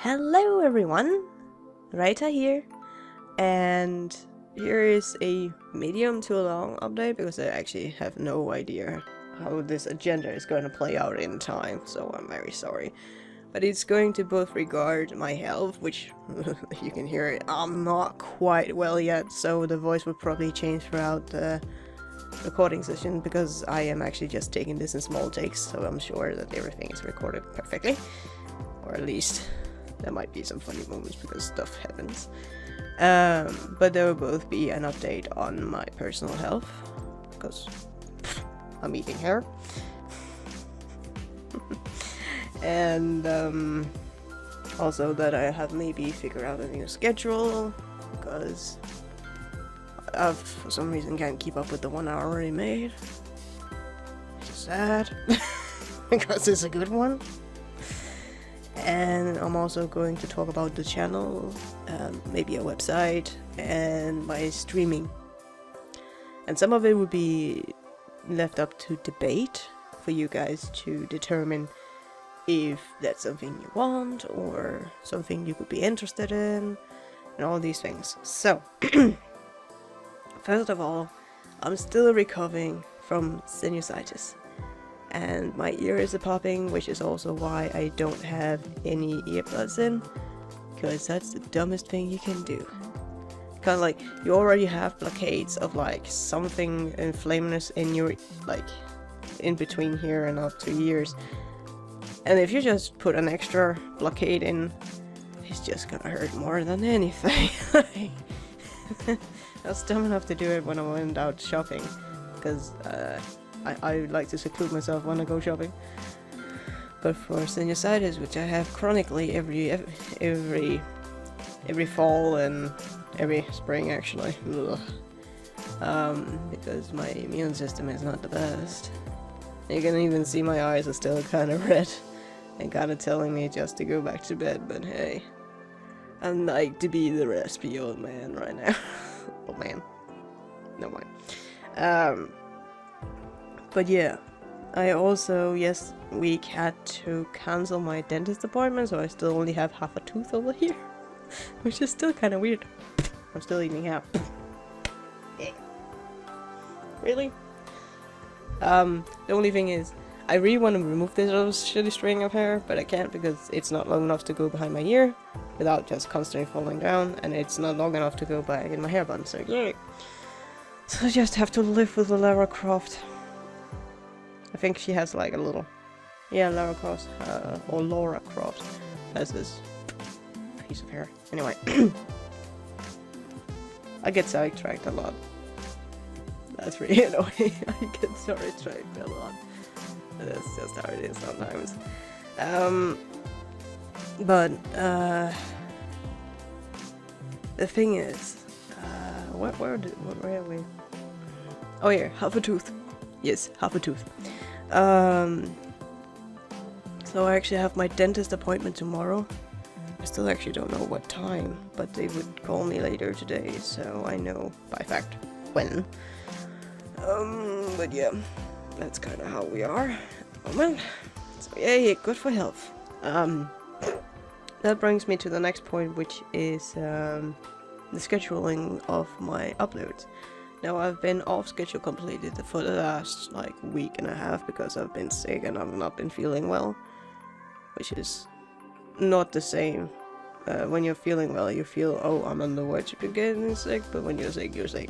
Hello everyone, Reita here, and here is a medium to long update because I actually have no idea how this agenda is going to play out in time, so I'm very sorry. But it's going to both regard my health, which you can hear it, I'm not quite well yet, so the voice will probably change throughout the recording session because I am actually just taking this in small takes, so I'm sure that everything is recorded perfectly, or at least there might be some funny moments because stuff happens. But there will both be an update on my personal health, because I'm eating hair. And also that I have maybe figured out a new schedule, because I for some reason can't keep up with the one I already made. It's sad, because it's a good one. And I'm also going to talk about the channel, maybe a website, and my streaming. And some of it would be left up to debate for you guys to determine if that's something you want or something you could be interested in, and all these things. So, first of all, I'm still recovering from sinusitis. And my ears are popping, which is also why I don't have any earbuds in, because that's the dumbest thing you can do. Kind of like, you already have blockades of like something inflamed in your, like, in between here and up to ears. And if you just put an extra blockade in, it's just gonna hurt more than anything. I was dumb enough to do it when I went out shopping, because I like to seclude myself when I go shopping. But for sinusitis, which I have chronically every fall and every spring actually, because my immune system is not the best. You can even see my eyes are still kind of red and kind of telling me just to go back to bed, but hey, I'm like to be the raspy old man right now. Old man. No mind. But yeah, I also, yes, week had to cancel my dentist appointment, so I still only have half a tooth over here, which is still kind of weird. I'm still eating half. Yeah. Really? The only thing is, I really want to remove this little shitty string of hair, but I can't because it's not long enough to go behind my ear without just constantly falling down, and it's not long enough to go back in my hair bun, so yeah. So I just have to live with the Lara Croft. I think she has like a little, yeah, Lara Croft, or Laura Croft has this piece of hair. Anyway, I get sidetracked a lot. That's really annoying. I get sidetracked a lot. That's just how it is sometimes. But the thing is, where are we? Oh yeah, half a tooth. Yes, half a tooth. So I actually have my dentist appointment tomorrow. I still actually don't know what time, but they would call me later today, so I know by fact when. But yeah, that's kind of how we are at the moment. So yeah, good for health. That brings me to the next point, which is the scheduling of my uploads. Now, I've been off schedule completely for the last like week and a half because I've been sick and I've not been feeling well, which is not the same. When you're feeling well, you feel, oh, I'm on the verge of getting sick, but when you're sick, you're sick.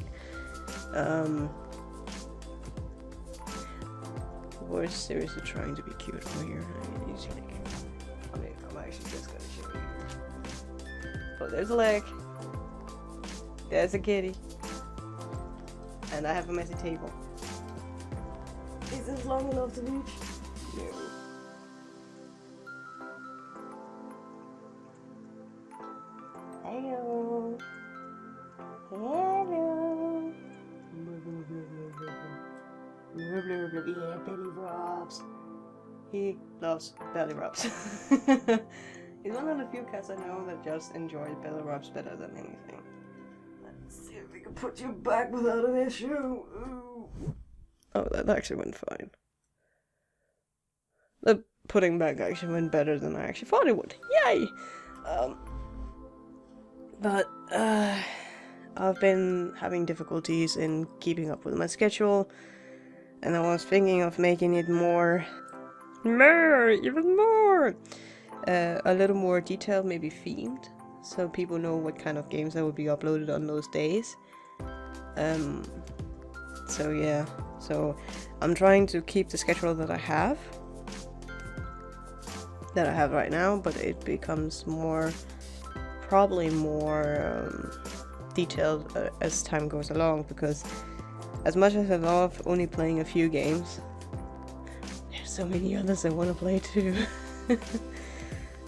We're seriously trying to be cute over here. I mean, I'm actually just gonna show you. Oh, there's a leg. There's a kitty. And I have a messy table. Is this long enough to reach? No. Hello. Hello. Yeah, belly rubs. He loves belly rubs. He's one of the few cats I know that just enjoys belly rubs better than anything. Let's see if we can put you back without an issue. Ooh. Oh, that actually went fine. The pudding bag actually went better than I actually thought it would. Yay! Um, but I've been having difficulties in keeping up with my schedule, and I was thinking of making it even more, a little more detailed, maybe themed, so people know what kind of games I would be uploaded on those days. So yeah, so I'm trying to keep the schedule that I have right now, but it becomes probably more detailed as time goes along, because as much as I love only playing a few games, there's so many others I want to play too.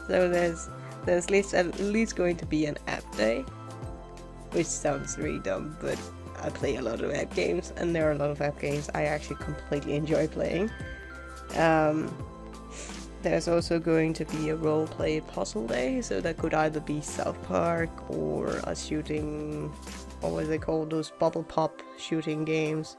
So there's at least going to be an app day, which sounds really dumb, but I play a lot of app games, and there are a lot of app games I actually completely enjoy playing. There's also going to be a roleplay puzzle day, so that could either be South Park or a shooting, or what they call those bubble pop shooting games,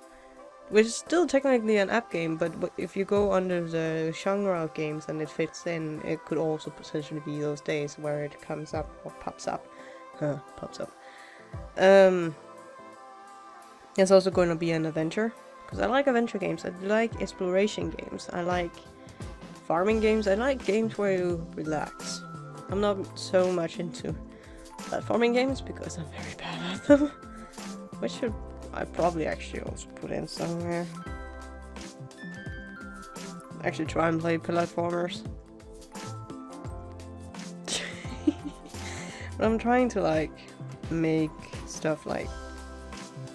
which is still technically an app game, but if you go under the genre of games and it fits in, it could also potentially be those days where it comes up or pops up. Pops up. There's also going to be an adventure, because I like adventure games, I like exploration games, I like farming games, I like games where you relax. I'm not so much into platforming games because I'm very bad at them, which I probably actually also put in somewhere. Actually try and play platformers. But I'm trying to like make stuff like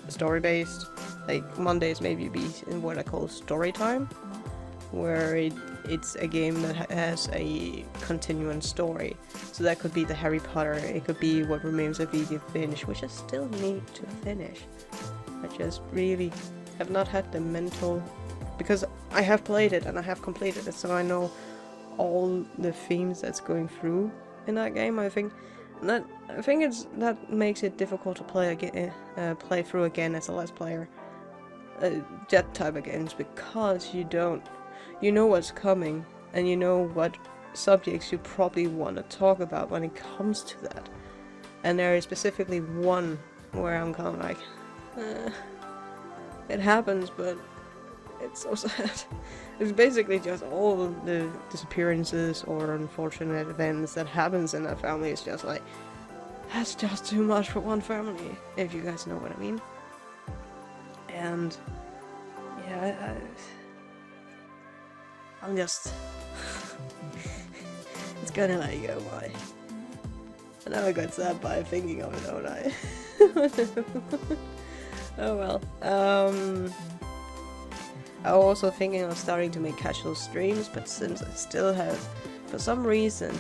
story-based, like Mondays maybe be in what I call story time, where it's a game that has a continuing story. So that could be the Harry Potter, it could be What Remains of Edith Finch, which I still need to finish. I just really have not had the mental, because I have played it and I have completed it, so I know all the themes that's going through in that game. I think that makes it difficult to play through again as a Let's Player. That type of games, because you know what's coming, and you know what subjects you probably want to talk about when it comes to that. And there is specifically one where I'm kind of like, it happens, but it's so sad. It's basically just all the disappearances or unfortunate events that happens in that family. It's just like, that's just too much for one family, if you guys know what I mean. And yeah, I'm just it's kinda like, oh my. I know I got sad by thinking of it, don't I? Oh well. I'm also thinking of starting to make casual streams, but since I still have, for some reason,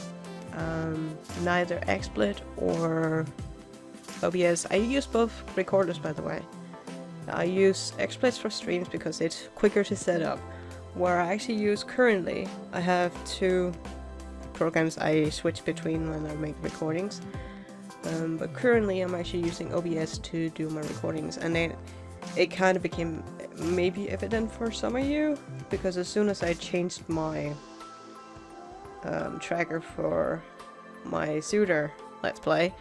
neither XSplit or OBS. I use both recorders, by the way. I use XSplits for streams because it's quicker to set up. Where I actually use currently, I have two programs I switch between when I make recordings. But currently I'm actually using OBS to do my recordings, and it kind of became maybe evident for some of you, because as soon as I changed my tracker for my Suitor Let's Play,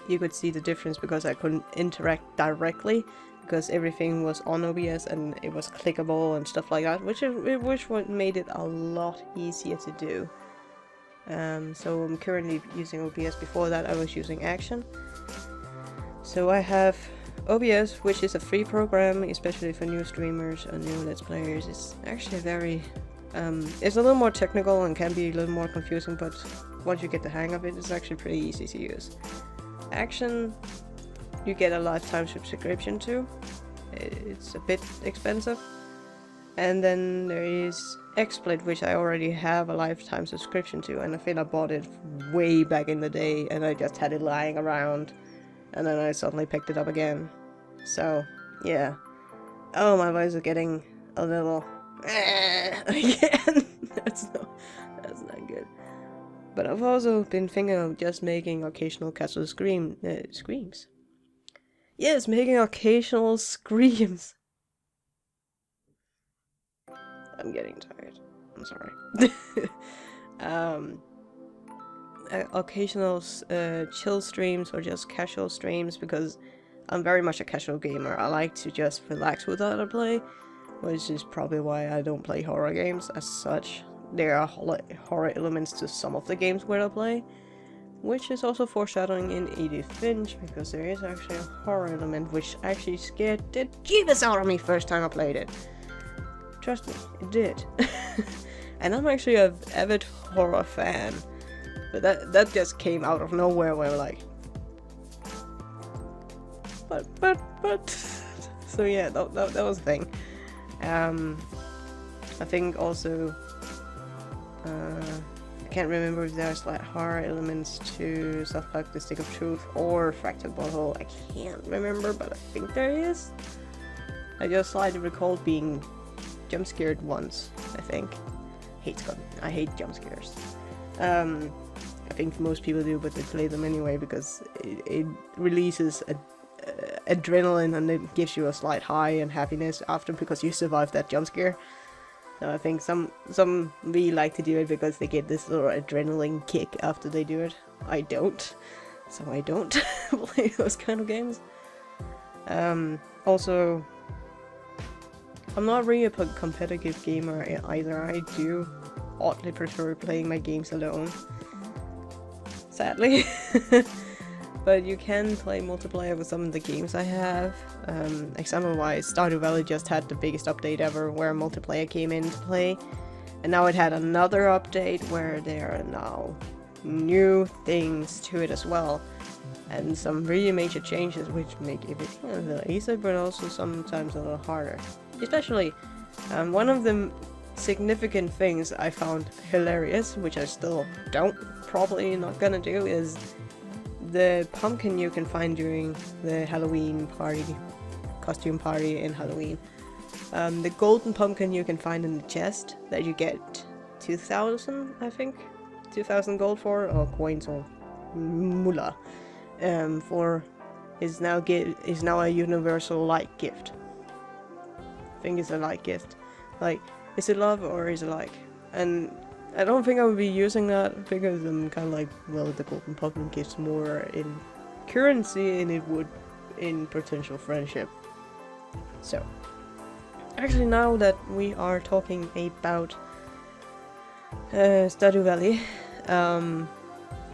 you could see the difference, because I couldn't interact directly, because everything was on OBS and it was clickable and stuff like that, which made it a lot easier to do. So I'm currently using OBS. Before that I was using Action. So I have OBS, which is a free program, especially for new streamers and new Let's Players. It's actually very it's a little more technical and can be a little more confusing, but once you get the hang of it, it's actually pretty easy to use. Action, you get a lifetime subscription to. It's a bit expensive. And then there is XSplit, which I already have a lifetime subscription to, and I think I bought it way back in the day, and I just had it lying around, and then I suddenly picked it up again. So, yeah. Oh, my voice is getting a little again. That's not good. But I've also been thinking of just making occasional casual screams. Yes, making occasional screams. I'm getting tired. I'm sorry. Occasional chill streams or just casual streams, because I'm very much a casual gamer. I like to just relax with other play, which is probably why I don't play horror games as such. There are horror elements to some of the games where I play, which is also foreshadowing in Edith Finch, because there is actually a horror element which actually scared the jeebus out of me first time I played it. Trust me, it did. And I'm actually an avid horror fan, but that just came out of nowhere where I'm like, but. So yeah, that was the thing. I think also, I can't remember if there's like horror elements to stuff like The Stick of Truth or Fractured Butthole. I can't remember, but I think there is. I just slightly recall being jump scared once, I think. I hate jump scares. I think most people do, but they play them anyway because it releases adrenaline, and it gives you a slight high and happiness after because you survived that jump scare. So I think some really like to do it because they get this little adrenaline kick after they do it. I don't, so I don't play those kind of games. Also, I'm not really a competitive gamer either. I do oddly prefer playing my games alone, sadly. But you can play multiplayer with some of the games I have. Example-wise, Stardew Valley just had the biggest update ever where multiplayer came into play. And now it had another update where there are now new things to it as well. And some really major changes which make everything a little easier, but also sometimes a little harder. Especially, one of the significant things I found hilarious, which I still probably not gonna do, is the pumpkin you can find during the Halloween party, costume party in Halloween. The golden pumpkin you can find in the chest that you get 2,000, I think, 2,000 gold for, or coins or moolah, for is now a universal like gift. I think it's a like gift. Like, is it love or is it like? And I don't think I would be using that because I'm kind of like, well, the golden pumpkin gives more in currency than it would in potential friendship. So, actually, now that we are talking about Stardew Valley,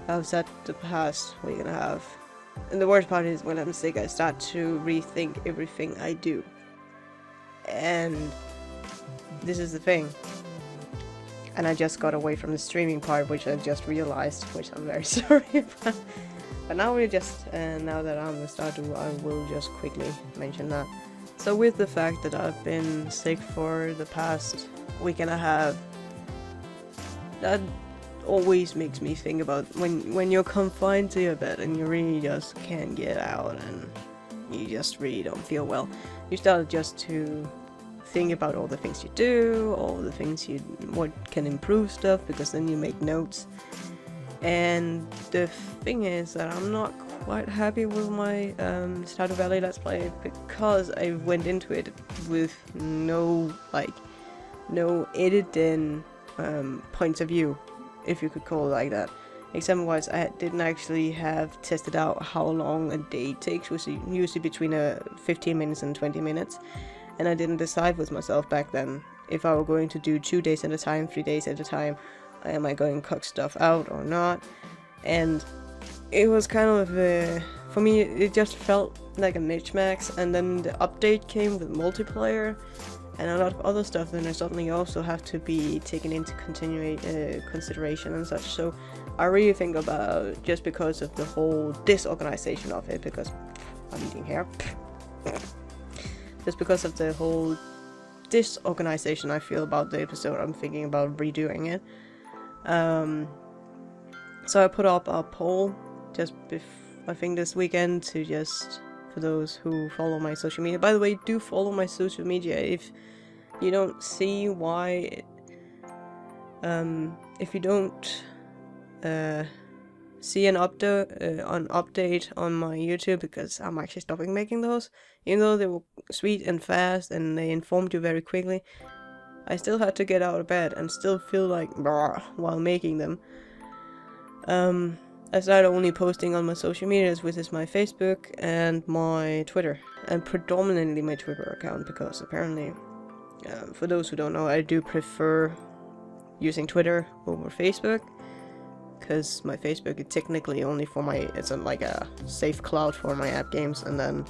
I've said the past week and a half, and the worst part is when I'm sick, I start to rethink everything I do. And this is the thing. And I just got away from the streaming part, which I just realized, which I'm very sorry about. But now we just, now that I'm a Stardew, I will just quickly mention that. So with the fact that I've been sick for the past week and a half, that always makes me think about when you're confined to your bed and you really just can't get out and you just really don't feel well. You start just to think about all the things you do, all the things what can improve stuff, because then you make notes. And the thing is that I'm not quite happy with my Stardew Valley Let's Play because I went into it with no editing points of view, if you could call it like that. Example-wise, I didn't actually have tested out how long a day takes, which is usually between 15 minutes and 20 minutes. And I didn't decide with myself back then if I were going to do 2 days at a time, 3 days at a time. Am I going to cook stuff out or not? And it was kind of, for me, it just felt like a mismatch. And then the update came with multiplayer and a lot of other stuff, and I suddenly also have to be taken into consideration and such. So I really think about, just because of the whole disorganization of it, because I'm eating here. Just because of the whole disorganization I feel about the episode, I'm thinking about redoing it. So I put up a poll I think this weekend, to just, for those who follow my social media. By the way, do follow my social media if you don't see why, if you don't see an update on my YouTube, because I'm actually stopping making those, even though they were sweet and fast and they informed you very quickly. I still had to get out of bed and still feel like brr while making them. I started only posting on my social medias, which is my Facebook and my Twitter, and predominantly my Twitter account, because apparently, for those who don't know, I do prefer using Twitter over Facebook, because my Facebook is technically only for my, it's like a safe cloud for my app games, and then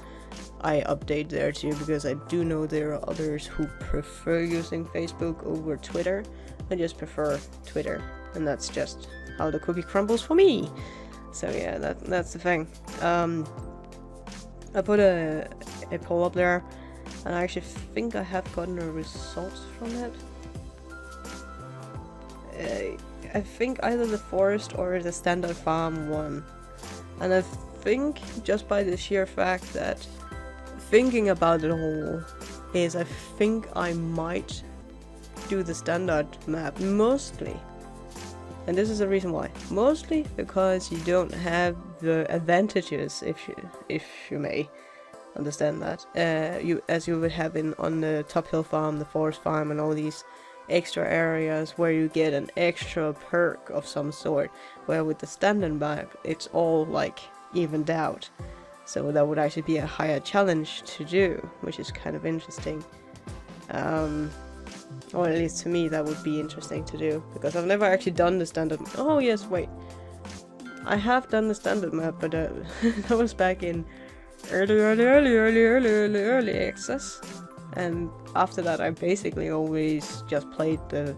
I update there too, because I do know there are others who prefer using Facebook over Twitter. I just prefer Twitter, and that's just how the cookie crumbles for me. So yeah, that's the thing. I put a poll up there, and I actually think I have gotten a result from it. I think either the forest or the standard farm won, and I think just by the sheer fact that thinking about it all is, I think I might do the standard map mostly. And this is the reason why. Mostly because you don't have the advantages, if you may understand that. As you would have on the Top Hill farm, the forest farm, and all these extra areas where you get an extra perk of some sort. Where with the standard map, it's all like evened out. So that would actually be a higher challenge to do, which is kind of interesting. Or at least to me that would be interesting to do, because I've never actually done the standard. Oh yes, wait. I have done the standard map, but that was back in early access. And after that I basically always just played the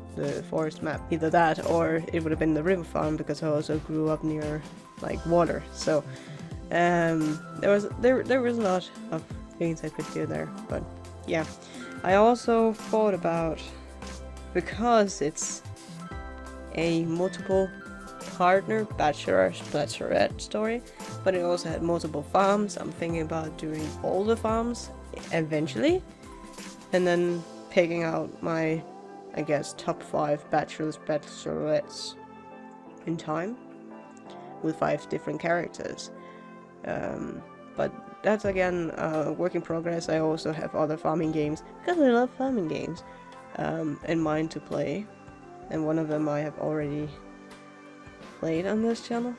forest map. Either that or it would have been the river farm, because I also grew up near like water. So there was a lot of things I could do there, but yeah. I also thought about, because it's a multiple partner bachelorette story, but it also had multiple farms. I'm thinking about doing all the farms eventually, and then picking out my, I guess, top 5 bachelorettes in time, with 5 different characters. But that's again work in progress. I also have other farming games, because I love farming games, in mind to play, and one of them I have already played on this channel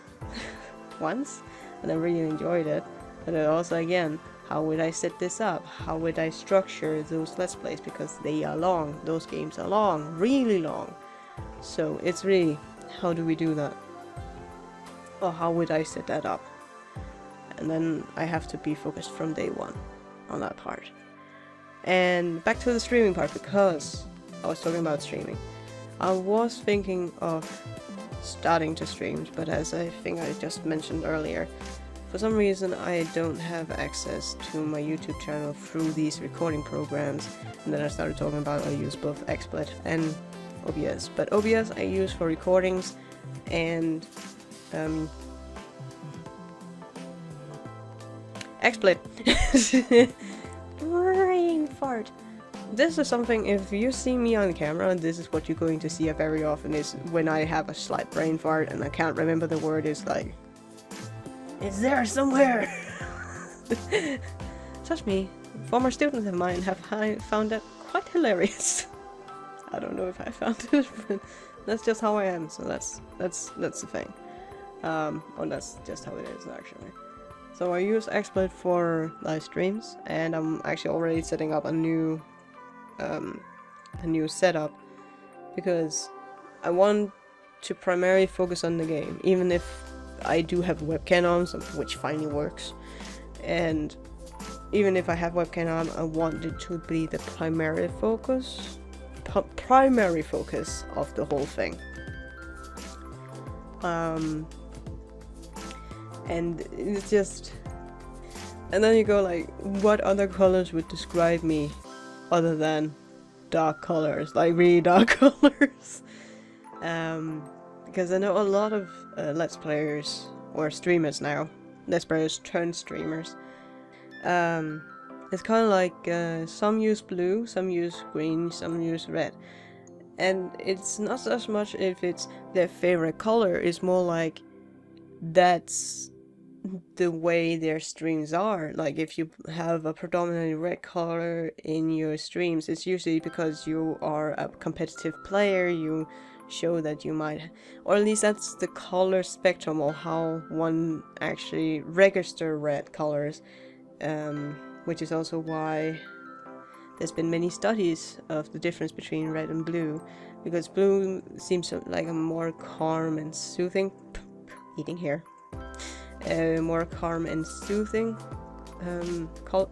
once, and I really enjoyed it. But also again, how would I set this up? How would I structure those Let's Plays? Because they are long. Those games are long, really long. So it's really, how do we do that? Or how would I set that up? And then I have to be focused from day one on that part. And back to the streaming part, because I was talking about streaming. I was thinking of starting to stream, but as I think I just mentioned earlier, for some reason I don't have access to my YouTube channel through these recording programs. And then I started talking about I use both XSplit and OBS. But OBS I use for recordings, and XSplit. Brain fart. This is something, if you see me on camera, this is what you're going to see very often, is when I have a slight brain fart and I can't remember the word, is like, it's there somewhere. Trust me, former students of mine have found that quite hilarious. I don't know if I found it, but that's just how I am, so that's the thing. Or that's just how it is actually. So I use XSplit for live streams, and I'm actually already setting up a new setup, because I want to primarily focus on the game, even if I do have webcam on, which finally works. And even if I have webcam on, I want it to be the primary focus of the whole thing. And it's just, and then you go like, what other colors would describe me other than dark colors, like really dark colors? Because I know a lot of Let's Players, or streamers now, Let's Players turned streamers. It's kind of like some use blue, some use green, some use red. And it's not as much if it's their favorite color, it's more like that's the way their streams are. Like if you have a predominantly red color in your streams, it's usually because you are a competitive player. You show that you might, or at least that's the color spectrum of how one actually register red colors, which is also why there's been many studies of the difference between red and blue, because blue seems like a more calm and soothing, eating here, more calm and soothing,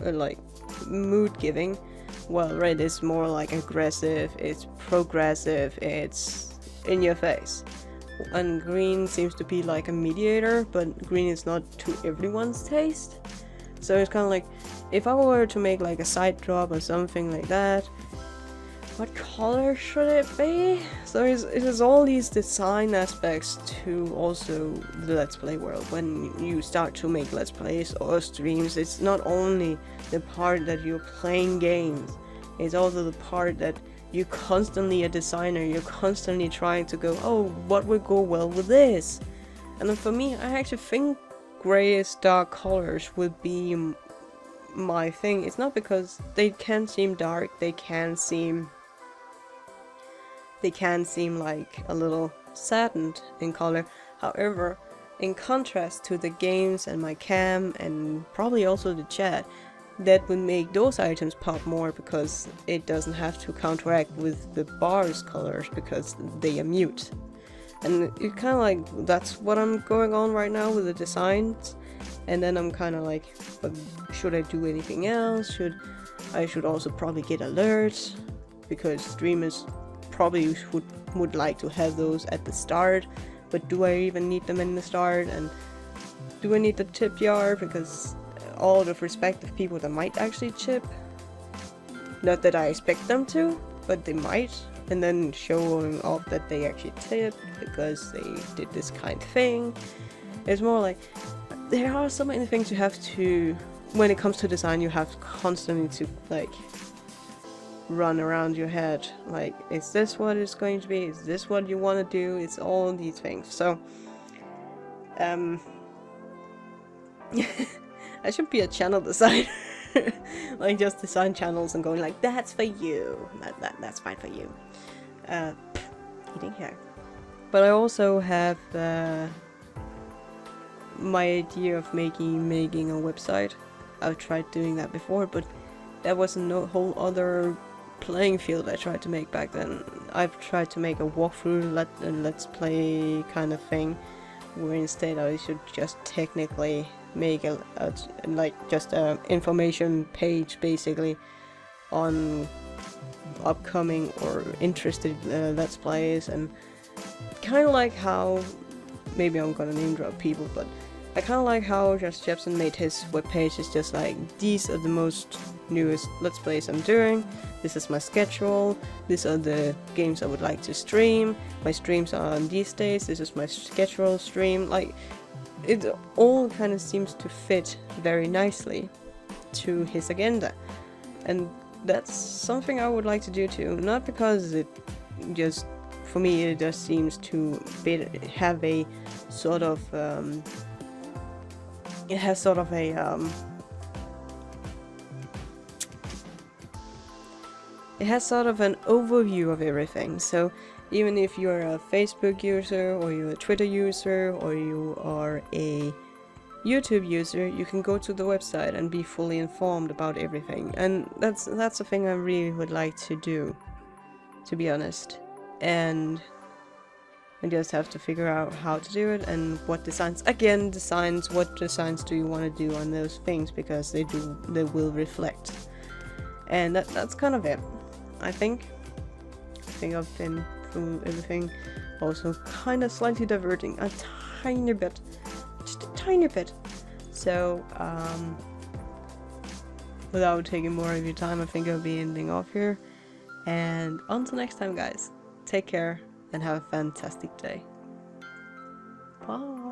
like mood giving, while red is more like aggressive, it's progressive, it's in your face. And green seems to be like a mediator, but green is not to everyone's taste. So it's kind of like, if I were to make like a side drop or something like that, what color should it be? So it is all these design aspects to also the Let's Play world. When you start to make Let's Plays or streams, it's not only the part that you're playing games, it's also the part that you're constantly a designer, you're constantly trying to go, oh, what would go well with this? And then for me, I actually think grayish dark colors would be my thing. It's not because they can seem dark, they can seem like a little saddened in color. However, in contrast to the games and my cam and probably also the chat, that would make those items pop more because it doesn't have to counteract with the bars colors because they are mute. And it kind of like, that's what I'm going on right now with the designs. And then I'm kind of like, but should I do anything else? I should also probably get alerts, because streamers probably would like to have those at the start, but do I even need them in the start? And do I need the tip jar? Because all the respective people that might actually chip, not that I expect them to, but they might, and then showing off that they actually tipped because they did this kind of thing. It's more like, there are so many things you have to, when it comes to design, you have constantly to like run around your head, like, is this what it's going to be, is this what you want to do, it's all these things. So I should be a channel designer. Like just design channels and going like, that's for you, that's fine for you. Eating here. But I also have my idea of making a website. I've tried doing that before, but that was a whole other playing field I tried to make back then. I've tried to make a walkthrough let's play kind of thing, where instead I should just technically make just a information page basically on upcoming or interested let's plays, and kind of like how, maybe I'm gonna name drop people, but I kind of like how Just Jepson made his webpage. It's just like, these are the most newest let's plays I'm doing, this is my schedule, these are the games I would like to stream, my streams are on these days, this is my schedule stream. Like, it all kind of seems to fit very nicely to his agenda, and that's something I would like to do too. Not because it just, for me, it just seems to have a sort of it has sort of a it has sort of an overview of everything. So even if you're a Facebook user, or you're a Twitter user, or you are a YouTube user, you can go to the website and be fully informed about everything. And that's a thing I really would like to do, to be honest. And I just have to figure out how to do it, and what designs. Again, what designs do you want to do on those things, because they will reflect. And that's kind of it. I think I've been through everything. Also kind of slightly diverting a tiny bit, just a tiny bit. So without taking more of your time, I think I'll be ending off here. And until next time, guys, take care and have a fantastic day. Bye.